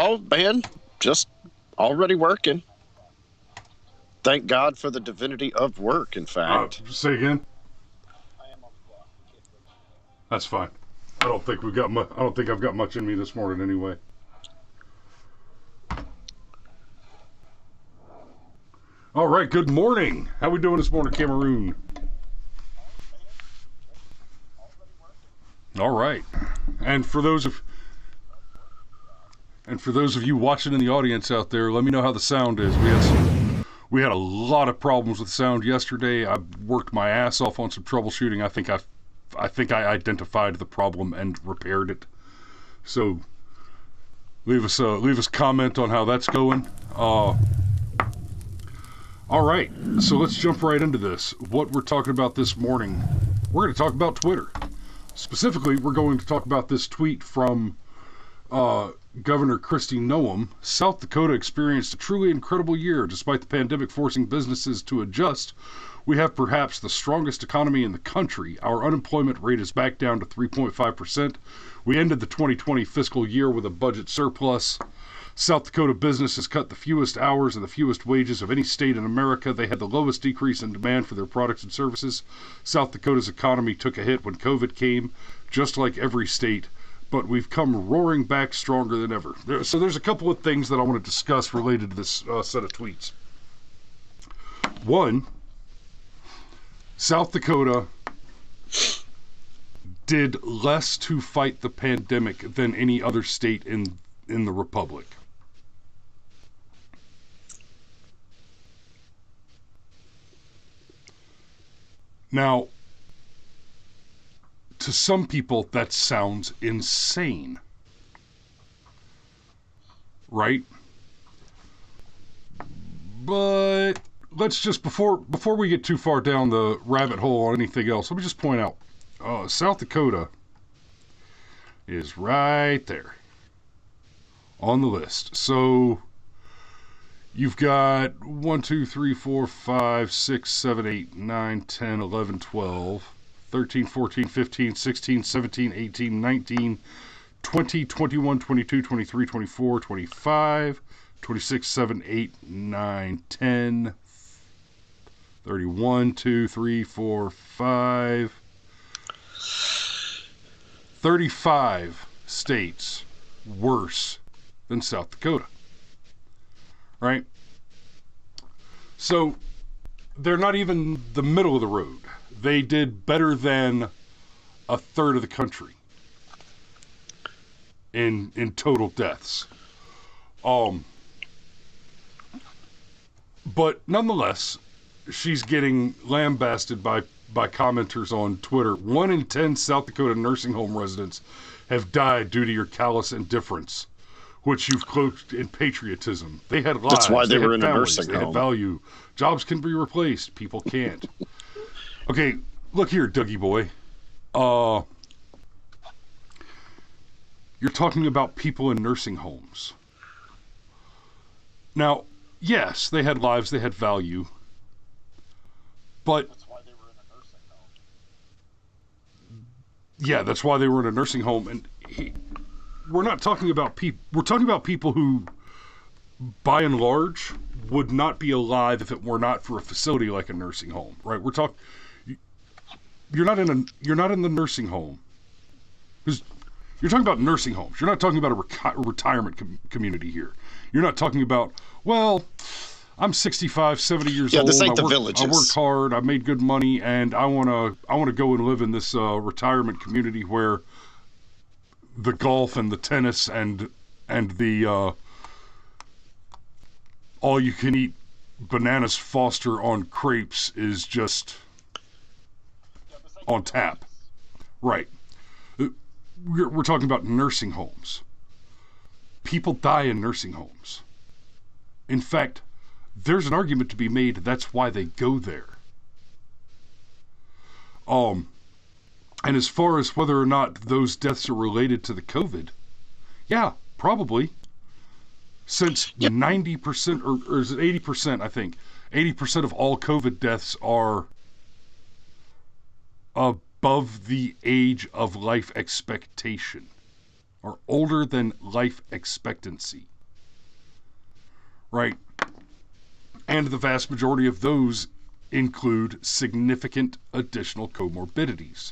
Oh, man, just already working. Thank God for the divinity of work, in fact. Say again? That's fine. I don't think I've got much in me this morning anyway. All right, good morning. How we doing this morning, Cameroon? All right. And for those of you watching in the audience out there, let me know how the sound is. We had a lot of problems with sound yesterday. I worked my ass off on some troubleshooting. I think I identified the problem and repaired it. So leave us a comment on how that's going. All right, so let's jump right into this. What we're talking about this morning, we're going to talk about Twitter. Specifically, we're going to talk about this tweet from Governor Kristi Noem. South Dakota experienced a truly incredible year. Despite the pandemic forcing businesses to adjust, we have perhaps the strongest economy in the country. Our unemployment rate is back down to 3.5%. We ended the 2020 fiscal year with a budget surplus. South Dakota businesses cut the fewest hours and the fewest wages of any state in America. They had the lowest decrease in demand for their products and services. South Dakota's economy took a hit when COVID came, just like every state, but we've come roaring back stronger than ever. So there's a couple of things that I want to discuss related to this set of tweets. One, South Dakota did less to fight the pandemic than any other state in the Republic. Now, to some people, that sounds insane, right? But let's just, before we get too far down the rabbit hole on anything else, let me just point out, South Dakota is right there on the list. So you've got 1, 2, 3, 4, 5, 6, 7, 8, 9, 10, 11, 12, 13, 14, 15, 16, 17, 18, 19, 20, 21, 22, 23, 24, 25, 26, 7, 8, 9, 10, 31, 2, 3, 4, 5, 35 states worse than South Dakota. Right? So they're not even the middle of the road. They did better than a third of the country in total deaths. But nonetheless, she's getting lambasted by commenters on Twitter. 1 in 10 South Dakota nursing home residents have died due to your callous indifference, which you've cloaked in patriotism. They had lives. That's why they were in families, a nursing home. They had home. value. Jobs can be replaced. People can't. Okay, look here, Dougie boy. You're talking about people in nursing homes. Now, yes, they had lives, they had value, but That's why they were in a nursing home. Yeah, that's why they were in a nursing home. And we're not talking about people. We're talking about people who, by and large, would not be alive if it were not for a facility like a nursing home, right? We're talking. You're not in the nursing home. Because you're talking about nursing homes. You're not talking about a retirement community here. You're not talking about, well, I'm 65, 70 years old. This ain't the villages. I worked hard. I made good money, and I wanna go and live in this retirement community where the golf and the tennis and the all you can eat bananas Foster on crepes is just on tap. Right. We're talking about nursing homes. People die in nursing homes. In fact, there's an argument to be made that's why they go there. And as far as whether or not those deaths are related to the COVID, yeah, probably. Since 90% or is it 80%, I think, 80% of all COVID deaths are above the age of life expectation, or older than life expectancy. right? And the vast majority of those include significant additional comorbidities.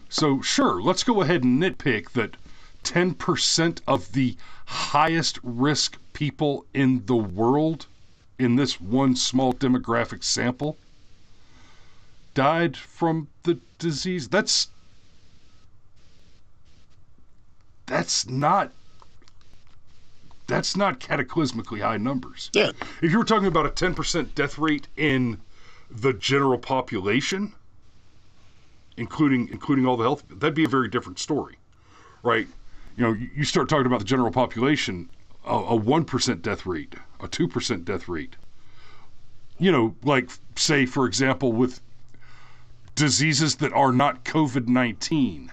So sure, let's go ahead and nitpick that 10% of the highest risk people in the world in this one small demographic sample died from the disease. That's not cataclysmically high numbers. Yeah. If you were talking about a 10% death rate in the general population, including all the health, that'd be a very different story, right? You know, you start talking about the general population, a 1% death rate, a 2% death rate. You know, like, say, for example, with diseases that are not COVID-19,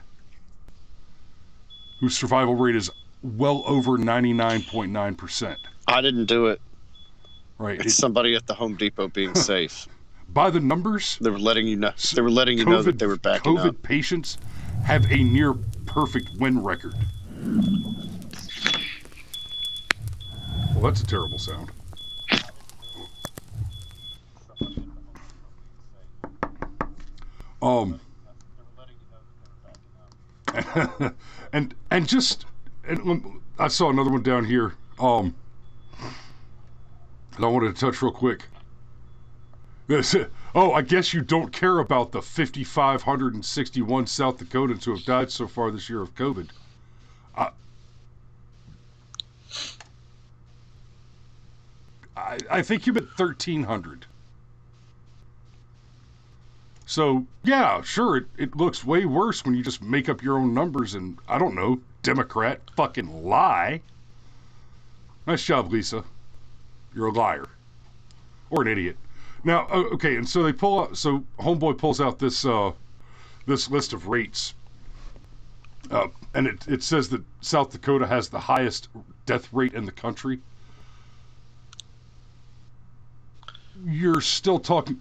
whose survival rate is well over 99.9%. I didn't do it. Right. It's somebody at the Home Depot being safe. By the numbers, They were letting you know. They were letting you know that they were backing COVID up. patients have a near perfect win record. Well, that's a terrible sound. And I saw another one down here. That I wanted to touch real quick. I guess you don't care about the 5,561 South Dakotans who have died so far this year of COVID. I think you meant 1,300. So, yeah, sure, it looks way worse when you just make up your own numbers and, I don't know, Democrat fucking lie. Nice job, Lisa. You're a liar. Or an idiot. Now, okay, and so they pull out, so Homeboy pulls out this this list of rates. And it says that South Dakota has the highest death rate in the country. You're still talking,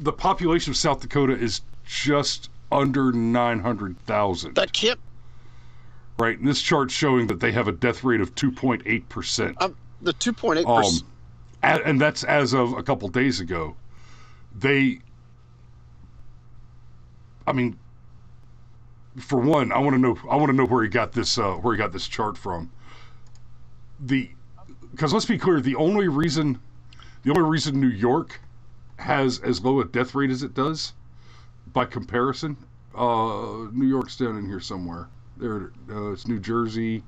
the population of South Dakota is just under 900,000. That can't. Right, and this chart's showing that they have a death rate of 2.8%. The 2.8%. And that's as of a couple days ago. I mean, for one, I want to know where he got this chart from. Because let's be clear, the only reason New York has as low a death rate as it does, by comparison, New York's down in here somewhere. There, it's New Jersey.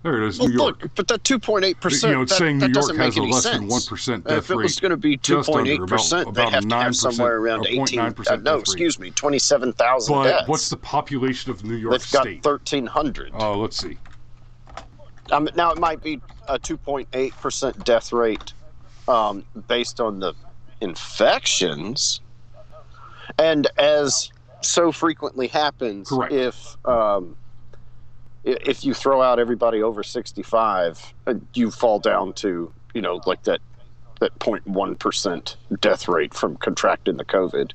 There it is, New York. Look, but that 2.8%, you know, it's saying New York has a any less sense. than 1% death rate. If it was going to be 2.8%, they have to have somewhere around 18. No, excuse me, 27,000 but deaths. What's the population of New York They've got State? 1,300. Oh, let's see. Now it might be a 2.8% death rate based on the infections, and as so frequently happens, Correct. If you throw out everybody over 65, you fall down to, you know, like that 0.1% death rate from contracting the COVID,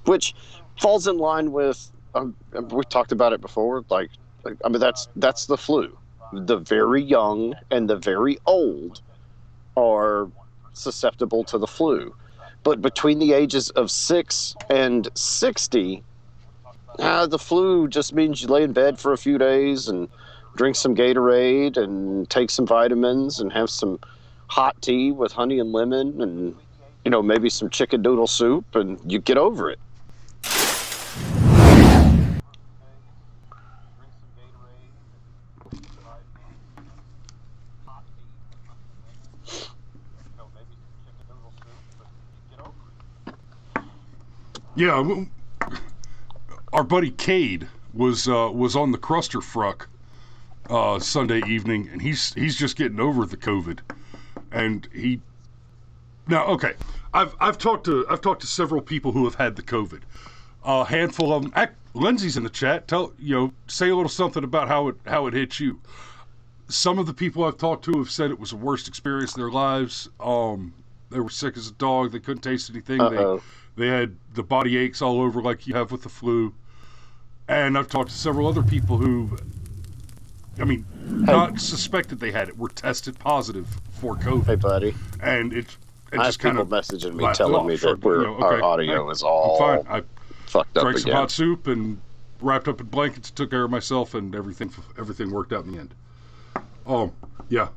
which falls in line with we talked about it before. I mean, that's the flu. The very young and the very old are susceptible to the flu, but between the ages of 6 and 60. The flu just means you lay in bed for a few days and drink some Gatorade and take some vitamins and have some hot tea with honey and lemon and, you know, maybe some chicken noodle soup, and you get over it. Yeah, our buddy Cade was on the clusterfuck Sunday evening, and he's just getting over the COVID, and I've talked to several people who have had the COVID. A handful of them. Lindsay's in the chat. Say a little something about how it hit you. Some of the people I've talked to have said it was the worst experience in their lives. They were sick as a dog. They couldn't taste anything. They had the body aches all over like you have with the flu. And I've talked to several other people who I mean, not suspected they had it, were tested positive for COVID. Hey, buddy. And it I just have kind people of messaging me telling me that okay, our audio is all I'm fine. I fucked up drank some again. hot soup and wrapped up in blankets, took care of myself, and everything worked out in the end. Yeah.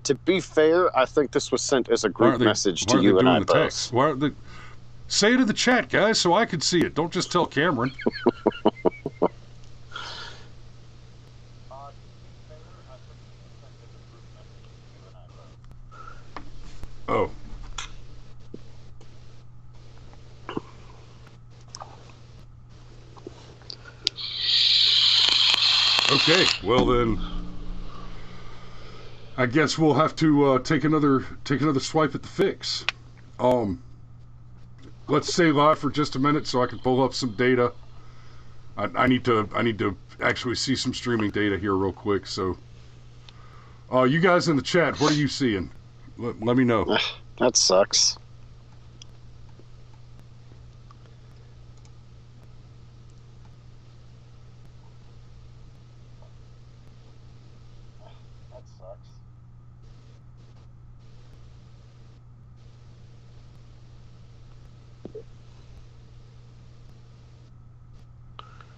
To be fair, I think this was sent as a group message to you and I both. Text? Why aren't they? Say it in the chat, guys, so I can see it. Don't just tell Cameron. Oh. Okay, well then, I guess we'll have to take another swipe at the fix. Let's stay live for just a minute so I can pull up some data. I need to actually see some streaming data here real quick. So, you guys in the chat, what are you seeing? Let me know. That sucks.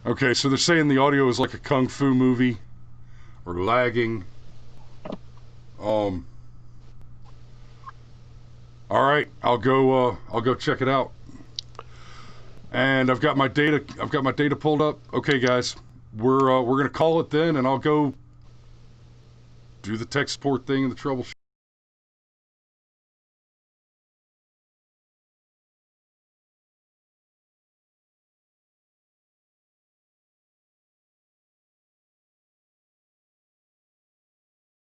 Okay, so they're saying the audio is like a kung fu movie, or lagging. All right, I'll go check it out. And I've got my data pulled up. Okay, guys, we're gonna call it then, and I'll go do the tech support thing and the troubleshooting.